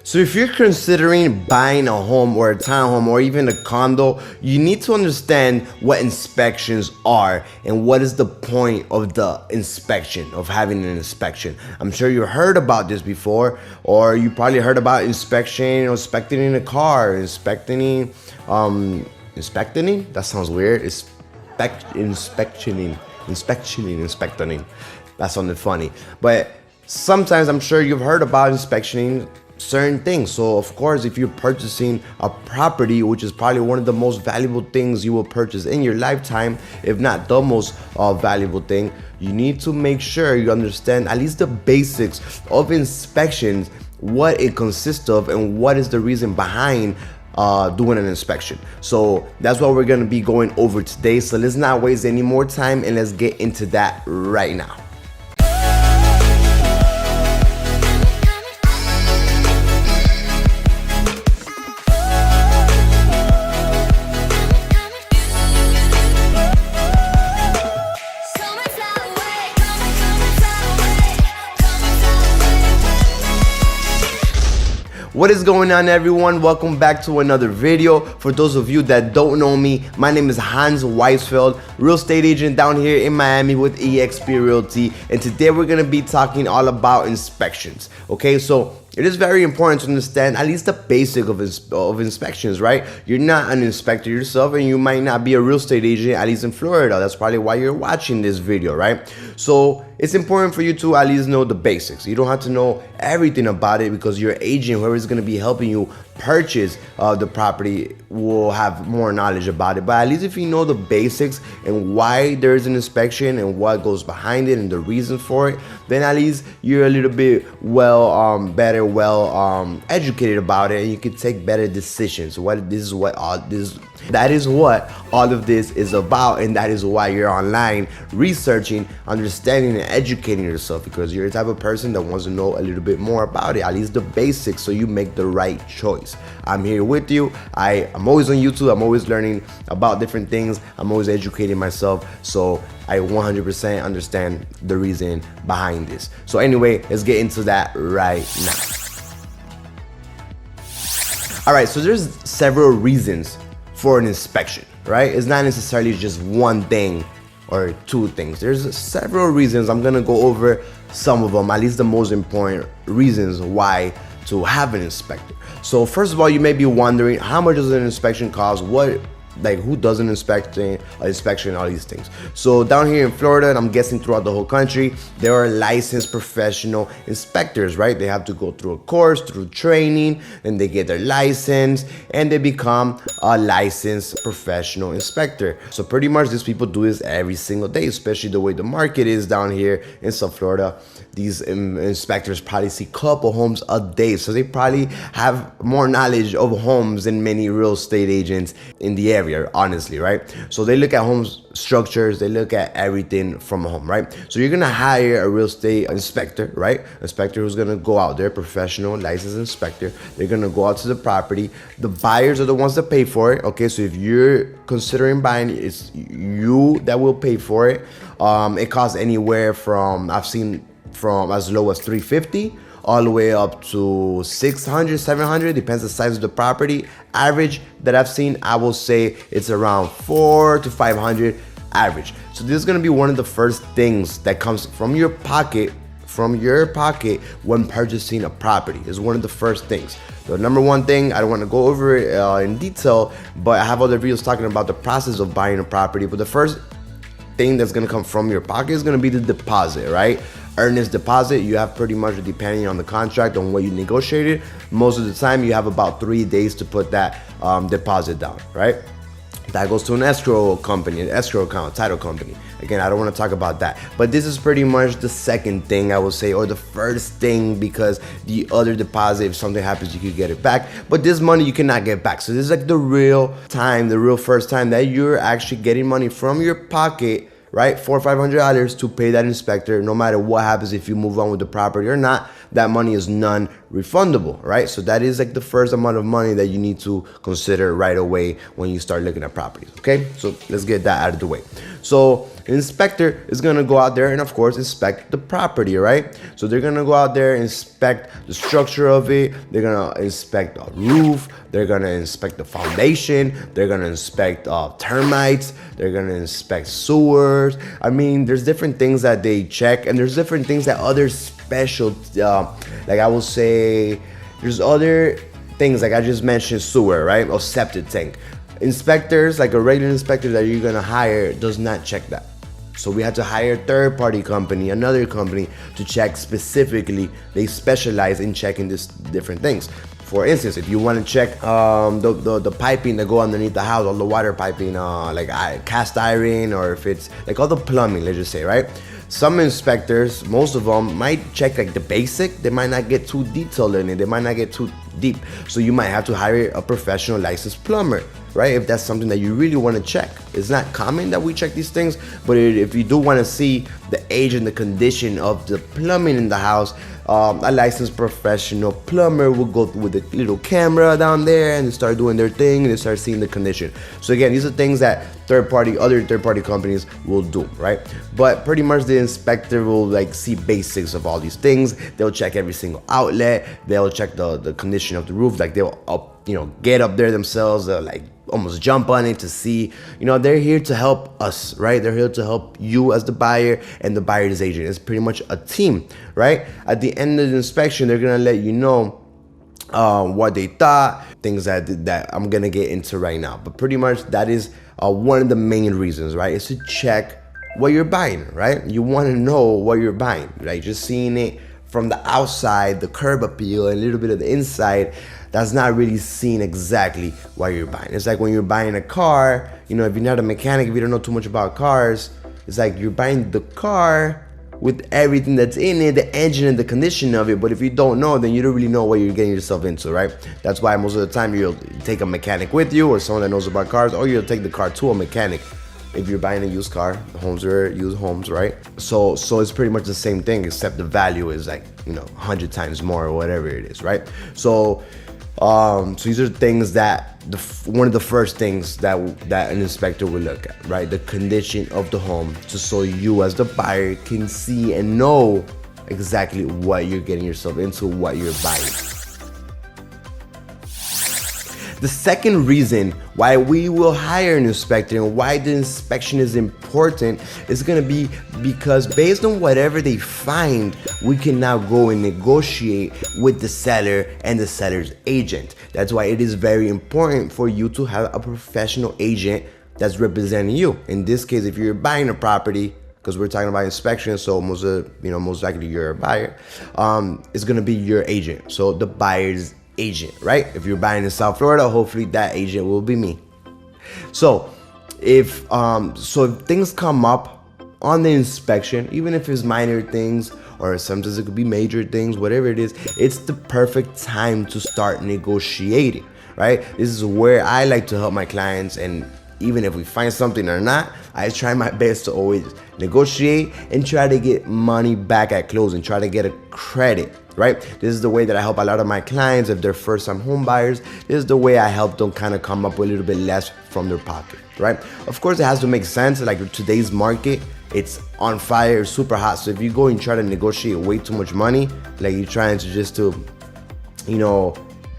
So if you're considering buying a home or a townhome or even a condo, you need to understand what inspections are and what is the point of the inspection, of having an inspection. I'm sure you heard about this before, or you probably heard about inspection or inspecting a car, inspecting, that sounds weird. Inspectioning. That sounded funny. But sometimes I'm sure you've heard about inspectioning certain things. So of course, if you're purchasing a property, which is probably one of the most valuable things you will purchase in your lifetime, if not the most valuable thing, you need to make sure you understand at least the basics of inspections, what it consists of and what is the reason behind doing an inspection. So that's what we're going to be going over today. So let's not waste any more time and let's get into that right now. What is going on, everyone? Welcome back to another video. For those of you that don't know me, my name is Hans Weisfeld, real estate agent down here in Miami with eXp Realty, and today we're going to be talking all about inspections. Okay, so it is very important to understand at least the basic of inspections, right? You're not an inspector yourself and you might not be a real estate agent, at least in Florida. That's probably why you're watching this video, right? So it's important for you to at least know the basics. You don't have to know everything about it because your agent, whoever is going to be helping you purchase the property, will have more knowledge about it. But at least if you know the basics and why there is an inspection and what goes behind it and the reason for it, then at least you're a little bit educated about it and you can take better decisions. That is what all of this is about, and that is why you're online researching, understanding, and educating yourself, because you're the type of person that wants to know a little bit more about it, at least the basics, so you make the right choice. I'm here with you. I'm always on YouTube. I'm always learning about different things. I'm always educating myself, so I 100% understand the reason behind this. So anyway, let's get into that right now. All right, so there's several reasons for an inspection, right? It's not necessarily just one thing or two things. There's several reasons. I'm gonna go over some of them, at least the most important reasons why to have an inspector. So first of all, you may be wondering, how much does an inspection cost? Who does an inspection, all these things. So down here in Florida, and I'm guessing throughout the whole country, there are licensed professional inspectors, right? They have to go through a course, through training, and they get their license and they become a licensed professional inspector. So pretty much these people do this every single day, especially the way the market is down here in South Florida. These inspectors probably see a couple homes a day, so they probably have more knowledge of homes than many real estate agents in the area, honestly, right? So they look at homes structures, they look at everything from a home, right? So you're gonna hire a real estate inspector, right? Inspector who's gonna go out there, professional licensed inspector. They're gonna go out to the property. The buyers are the ones that pay for it. Okay, so if you're considering buying, it's you that will pay for it. It costs anywhere from, I've seen from as low as $350 all the way up to $600, $700, depends the size of the property. Average that I've seen, I will say it's around $400 to $500 average. So this is gonna be one of the first things that comes from your pocket when purchasing a property. Is one of the first things. The number one thing, I don't want to go over it in detail, but I have other videos talking about the process of buying a property. But the first thing that's gonna come from your pocket is gonna be the deposit, right? Earnest deposit, you have pretty much, depending on the contract, on what you negotiated, most of the time you have about 3 days to put that deposit down, right? That goes to an escrow company, an escrow account, title company. Again, I don't want to talk about that, but this is pretty much the second thing I would say, or the first thing, because the other deposit, if something happens, you could get it back, but this money you cannot get back. So this is like the real first time that you're actually getting money from your pocket, right? $400 or $500 to pay that inspector, no matter what happens, if you move on with the property or not. that money is non-refundable, right? So that is like the first amount of money that you need to consider right away when you start looking at properties, okay? So let's get that out of the way. So an inspector is gonna go out there and of course inspect the property, right? So they're gonna go out there, inspect the structure of it, they're gonna inspect the roof, they're gonna inspect the foundation, they're gonna inspect termites, they're gonna inspect sewers. I mean, there's different things that they check, and there's different things that other special, like I will say, there's other things like I just mentioned, sewer, right? Or septic tank. Inspectors, like a regular inspector that you're gonna hire, does not check that. So we had to hire a third-party company, another company, to check specifically. They specialize in checking these different things. For instance, if you want to check the piping that go underneath the house, all the water piping, like cast iron, or if it's like all the plumbing, let's just say, right? Some inspectors, most of them, might check like the basic. They might not get too detailed in it. They might not get too deep. So you might have to hire a professional licensed plumber, right? If that's something that you really want to check. It's not common that we check these things, but if you do want to see the age and the condition of the plumbing in the house, a licensed professional plumber will go with a little camera down there and they start doing their thing and they start seeing the condition. So again, these are things that other third-party companies will do, right? But pretty much the inspector will like see basics of all these things. They'll check every single outlet. They'll check the condition of the roof. Like they'll get up there themselves. They'll like almost jump on it to see, they're here to help us, right? They're here to help you as the buyer and the buyer's agent. It's pretty much a team, right? At the end of the inspection, they're gonna let you know what they thought, things that I'm gonna get into right now. But pretty much that is one of the main reasons, right? Is to check what you're buying, right? You wanna know what you're buying, right? Just seeing it from the outside, the curb appeal, and a little bit of the inside, that's not really seeing exactly what you're buying. It's like when you're buying a car, if you're not a mechanic, if you don't know too much about cars, it's like you're buying the car with everything that's in it, the engine and the condition of it. But if you don't know, then you don't really know what you're getting yourself into, right? That's why most of the time you'll take a mechanic with you or someone that knows about cars, or you'll take the car to a mechanic. If you're buying a used car, homes are used homes, right? So it's pretty much the same thing, except the value is like 100 times more or whatever it is, right? So these are things that one of the first things that an inspector will look at, right? The condition of the home, just so you as the buyer can see and know exactly what you're getting yourself into, what you're buying. The second reason why we will hire an inspector and why the inspection is important is going to be because based on whatever they find, we can now go and negotiate with the seller and the seller's agent. That's why it is very important for you to have a professional agent that's representing you. In this case, if you're buying a property, because we're talking about inspection, so most likely you're a buyer, it's going to be your agent. So the buyer's agent, right? If you're buying in South Florida, hopefully that agent will be me. So if things come up on the inspection, even if it's minor things or sometimes it could be major things, whatever it is, it's the perfect time to start negotiating, right? This is where I like to help my clients, and even if we find something or not, I try my best to always negotiate and try to get money back at closing, try to get a credit, right? This is the way that I help a lot of my clients if they're first-time home buyers. This is the way I help them kind of come up with a little bit less from their pocket, right? Of course, it has to make sense. Like today's market, it's on fire, super hot. So if you go and try to negotiate way too much money, like you're trying to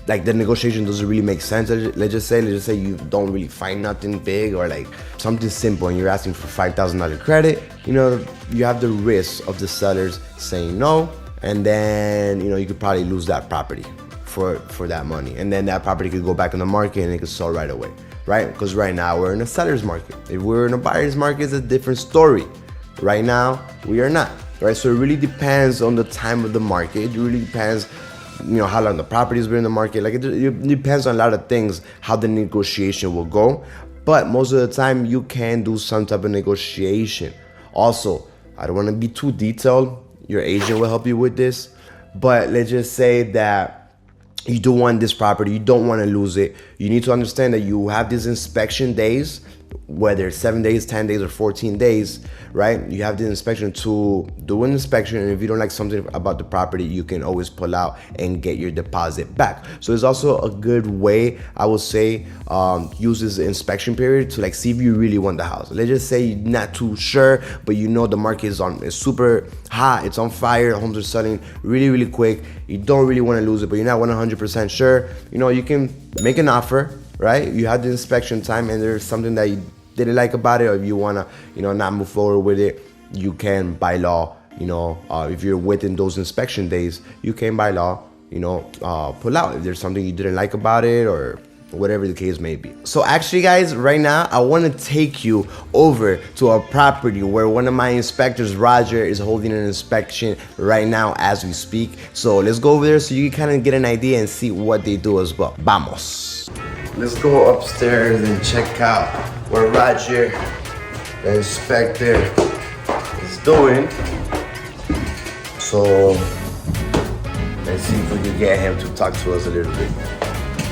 like the negotiation doesn't really make sense. Let's just say you don't really find nothing big or like something simple and you're asking for $5,000 credit, you have the risk of the sellers saying no, and then you could probably lose that property for that money, and then that property could go back on the market and it could sell right away, right? Because right now we're in a seller's market. If we're in a buyer's market, it's a different story. Right now we are not, right? So it really depends on the time of the market. It really depends how long the property's been in the market. Like it depends on a lot of things how the negotiation will go, but most of the time you can do some type of negotiation. Also, I don't want to be too detailed. Your agent will help you with this, but let's just say that you do want this property, you don't want to lose it. You need to understand that you have these inspection days whether it's 7 days, 10 days, or 14 days, right? You have the inspection to do an inspection, and if you don't like something about the property, you can always pull out and get your deposit back. So it's also a good way, I would say, use this inspection period to like see if you really want the house. Let's just say you're not too sure, but you know the market is super hot, it's on fire, homes are selling really, really quick. You don't really want to lose it, but you're not 100% sure. You can make an offer, right? You had the inspection time, and there's something that you didn't like about it, or if you want to not move forward with it, you can by law, if you're within those inspection days, you can by law pull out if there's something you didn't like about it, or whatever the case may be. So actually, guys, right now I want to take you over to a property where one of my inspectors, Roger, is holding an inspection right now as we speak. So let's go over there so you can kind of get an idea and see what they do as well. Vamos. Let's go upstairs and check out what Roger, the inspector, is doing. So let's see if we can get him to talk to us a little bit.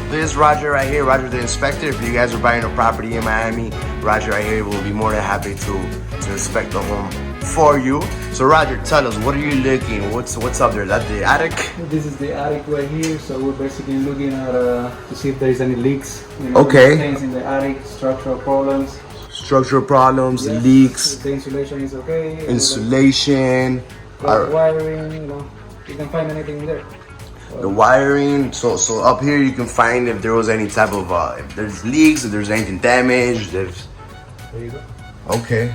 This is Roger right here, Roger the inspector. If you guys are buying a property in Miami, Roger right here will be more than happy to inspect the home for you. So Roger, tell us, what are you looking? What's up there? Is that the attic? This is the attic right here. So we're basically looking at to see if there is any leaks. Okay. Things in the attic, structural problems. Structural problems, Yes. leaks. The insulation is okay. Insulation. The wiring, you can find anything in there. The wiring. So up here you can find if there was any type of if there's leaks, if there's anything damaged. There you go. Okay,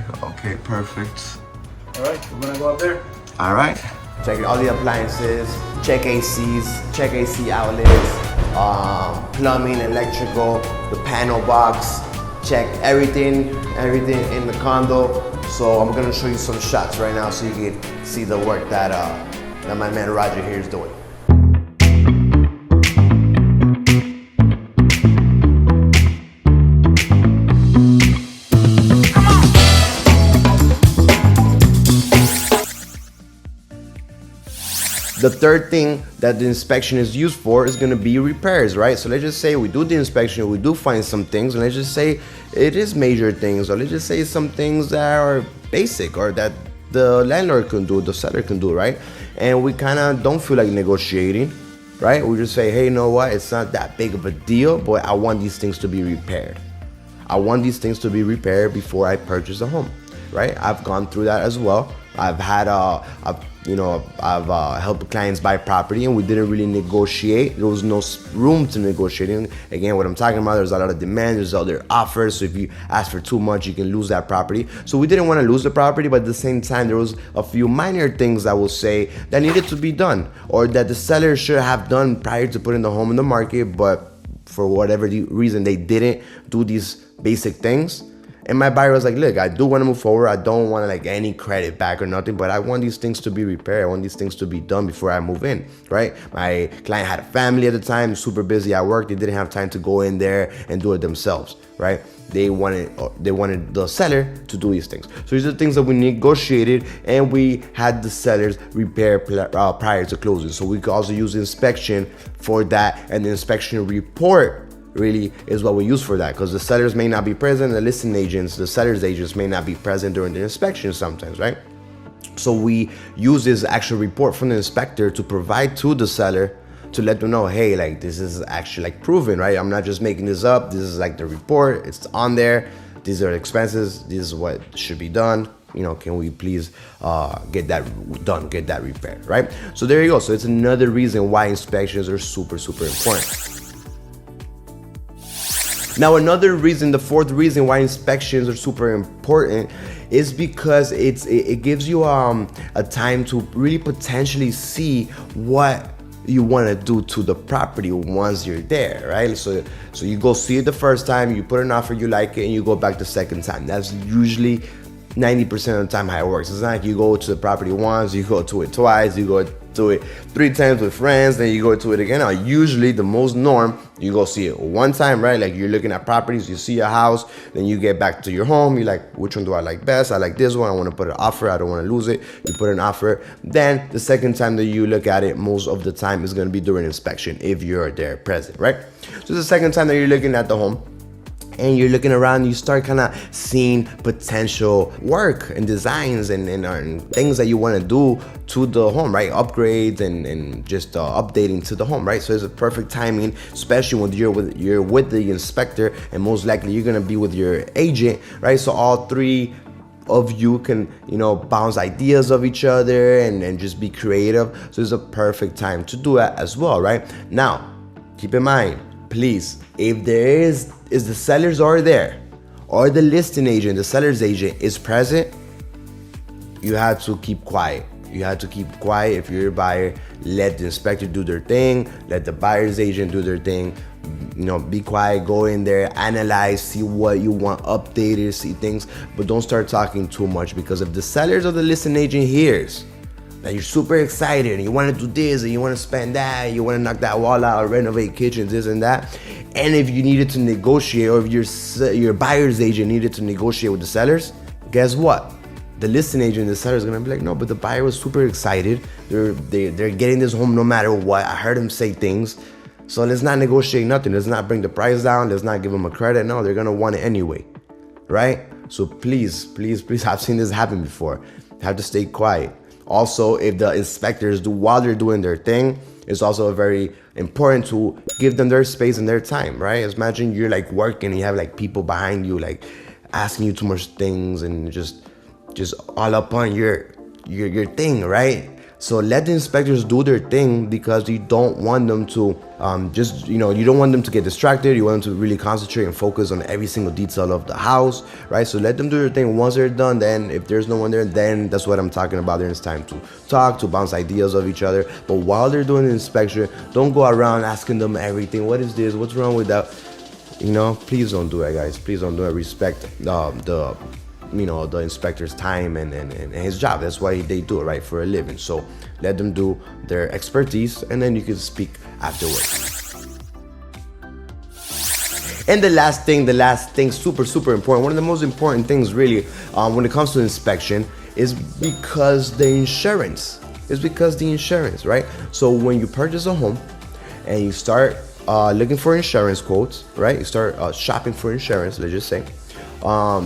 perfect. All right, we're gonna go up there. All right. Check all the appliances, check ACs, check AC outlets, plumbing, electrical, the panel box, check everything in the condo. So I'm gonna show you some shots right now so you can see the work that my man Roger here is doing. The third thing that the inspection is used for is going to be repairs, right? So let's just say we do the inspection, we do find some things, and let's just say it is major things, or let's just say some things that are basic or that the landlord can do, the seller can do, right? And we kind of don't feel like negotiating, right? We just say, hey, you know what? It's not that big of a deal, but I want these things to be repaired. I want these things to be repaired before I purchase a home, right? I've gone through that as well. I've had I've helped clients buy property, and we didn't really negotiate. There was no room to negotiate. And again, what I'm talking about, there's a lot of demand, there's other offers. So if you ask for too much, you can lose that property. So we didn't want to lose the property, but at the same time, there was a few minor things I will say that needed to be done, or that the seller should have done prior to putting the home in the market, but for whatever reason, they didn't do these basic things. And my buyer was like, look, I do want to move forward. I don't want like any credit back or nothing, but I want these things to be repaired. I want these things to be done before I move in, right? My client had a family at the time, super busy at work. They didn't have time to go in there and do it themselves, right? They wanted the seller to do these things. So these are the things that we negotiated, and we had the sellers repair prior to closing. So we could also use inspection for that, and the inspection report really is what we use for that, because the sellers may not be present, the listing agents, the sellers agents may not be present during the inspection sometimes, right? So we use this actual report from the inspector to provide to the seller to let them know, hey, like this is actually like proven, right? I'm not just making this up. This is like the report, it's on there. These are the expenses, this is what should be done. Can we please get that done, get that repaired, right? So there you go. So it's another reason why inspections are super, super important. Now, another reason, the fourth reason why inspections are super important is because it gives you a time to really potentially see what you want to do to the property once you're there, right? So you go see it the first time, you put an offer, you like it, and you go back the second time. That's usually 90% of the time how it works. It's not like you go to the property once, you go to it twice, you go to it 3 times with friends, then you go to it again. Now, usually the most norm, you go see it one time, right? Like you're looking at properties, you see a house, then you get back to your home, you're like, which one do I like best? I like this one, I want to put an offer, I don't want to lose it. You put an offer. Then the second time that you look at it, most of the time is going to be during inspection if you're there present, right? So the second time that you're looking at the home, and you're looking around, you start kind of seeing potential work and designs and things that you want to do to the home, right? Upgrades and just updating to the home, right? So it's a perfect timing, especially when you're with the inspector, and most likely you're gonna be with your agent, right? So all three of you can, bounce ideas of each other and just be creative. So it's a perfect time to do that as well, right? Now, keep in mind, please, if there is the sellers are there, or the listing agent, the seller's agent is present, you have to keep quiet. You have to keep quiet. If you're a buyer, let the inspector do their thing, let the buyer's agent do their thing. Be quiet, go in there, analyze, see what you want updated, see things, but don't start talking too much, because if the sellers or the listing agent hears that you're super excited and you want to do this and you want to spend that, you want to knock that wall out, renovate kitchens, this and that, and if you needed to negotiate, or if your buyer's agent needed to negotiate with the sellers, guess what? The listing agent, the seller is gonna be like, no, but the buyer was super excited. They're getting this home no matter what. I heard him say things, so let's not negotiate nothing. Let's not bring the price down. Let's not give them a credit. No, they're gonna want it anyway, right? So please, I've seen this happen before. You have to stay quiet. Also, if the inspectors while they're doing their thing, it's also very important to give them their space and their time, right? Imagine you're like working and you have like people behind you like asking you too much things and just all up on your thing, right? So let the inspectors do their thing, because you don't want them to you don't want them to get distracted. You want them to really concentrate and focus on every single detail of the house, right? So let them do their thing. Once they're done, then if there's no one there, then that's what I'm talking about. Then it's time to talk, to bounce ideas of each other. But while they're doing the inspection, don't go around asking them everything. What is this? What's wrong with that? Please don't do that, guys. Please don't do it. Respect the inspector's time and his job. That's why they do it, right, for a living. So let them do their expertise, and then you can speak afterwards. And the last thing, super important, one of the most important things really when it comes to inspection is because the insurance, right? So when you purchase a home and you start looking for insurance quotes, right? You start shopping for insurance, let's just say,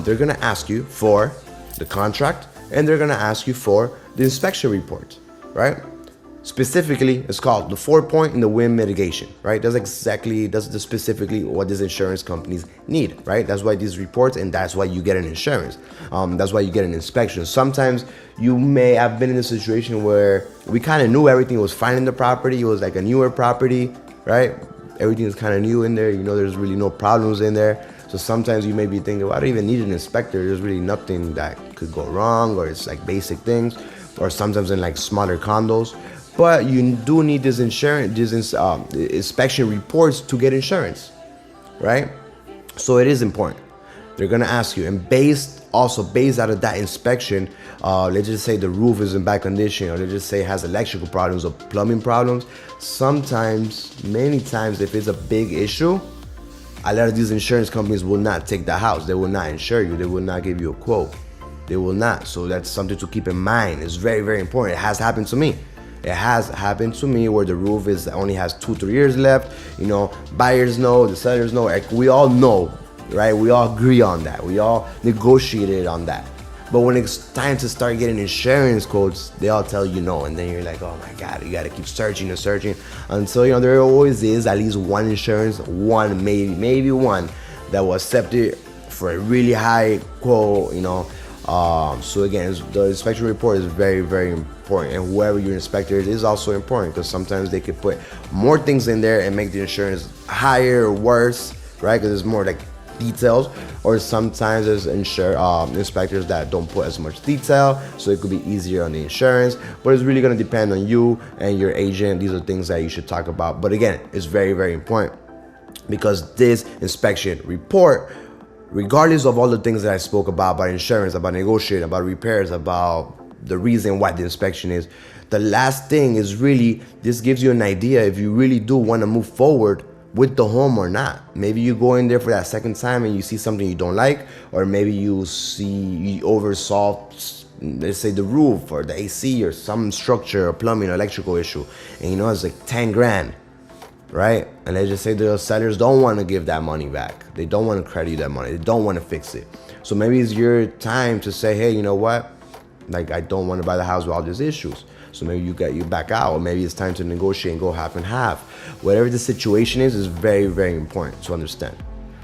they're gonna ask you for the contract, and they're gonna ask you for the inspection report, right? Specifically, it's called the 4-point and the wind mitigation, right? That's specifically what these insurance companies need, right? That's why these reports, and that's why you get an insurance. That's why you get an inspection. Sometimes you may have been in a situation where we kind of knew everything was fine in the property. It was like a newer property, right? Everything is kind of new in there. There's really no problems in there. So sometimes you may be thinking, well, I don't even need an inspector. There's really nothing that could go wrong, or it's like basic things, or sometimes in like smaller condos. But you do need this inspection reports to get insurance, right? So it is important. They're gonna ask you, and based out of that inspection, let's just say the roof is in bad condition, or let's just say it has electrical problems or plumbing problems. Many times, if it's a big issue, a lot of these insurance companies will not take the house. They will not insure you. They will not give you a quote. They will not. So that's something to keep in mind. It's very, very important. It has happened to me. Where the roof only has 2-3 years left. Buyers know, the sellers know. Like, we all know, right? We all agree on that. We all negotiated on that. But when it's time to start getting insurance quotes, they all tell you no, and then you're like, oh my God, you gotta keep searching until there always is at least one insurance, maybe one that will accept it for a really high quote. So again, the inspection report is very, very important, and whoever your inspector is also important, because sometimes they could put more things in there and make the insurance higher or worse, right? Because there's more like details, or sometimes there's inspectors that don't put as much detail, so it could be easier on the insurance. But it's really going to depend on you and your agent. These are things that you should talk about. But again, it's very, very important, because this inspection report, regardless of all the things that I spoke about insurance, about negotiating, about repairs, about the reason why the inspection is, the last thing is really, this gives you an idea if you really do want to move forward with the home or not. Maybe you go in there for that second time and you see something you don't like, or maybe you oversaw, let's say, the roof or the AC or some structure or plumbing or electrical issue, and it's like 10 grand. right? And let's just say the sellers don't want to give that money back. They don't want to credit you that money. They don't want to fix it. So maybe it's your time to say, hey, you know what? Like, I don't want to buy the house with all these issues. So maybe you back out, or maybe it's time to negotiate and go half and half. Whatever the situation is very, very important to understand.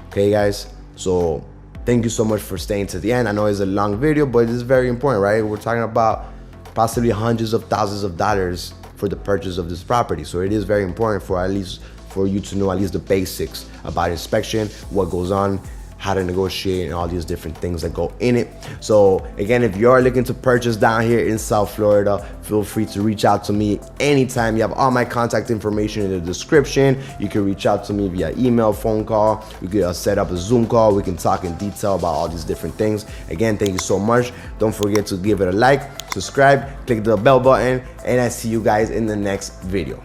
Okay, guys? So thank you so much for staying to the end. I know it's a long video, but it's very important, right? We're talking about possibly hundreds of thousands of dollars for the purchase of this property. So it is very important for you to know at least the basics about inspection, what goes on, how to negotiate, and all these different things that go in it. So again, if you're looking to purchase down here in South Florida, feel free to reach out to me anytime. You have all my contact information in the description. You can reach out to me via email, phone call. We could set up a Zoom call. We can talk in detail about all these different things. Again, thank you so much. Don't forget to give it a like, subscribe, click the bell button, and I see you guys in the next video.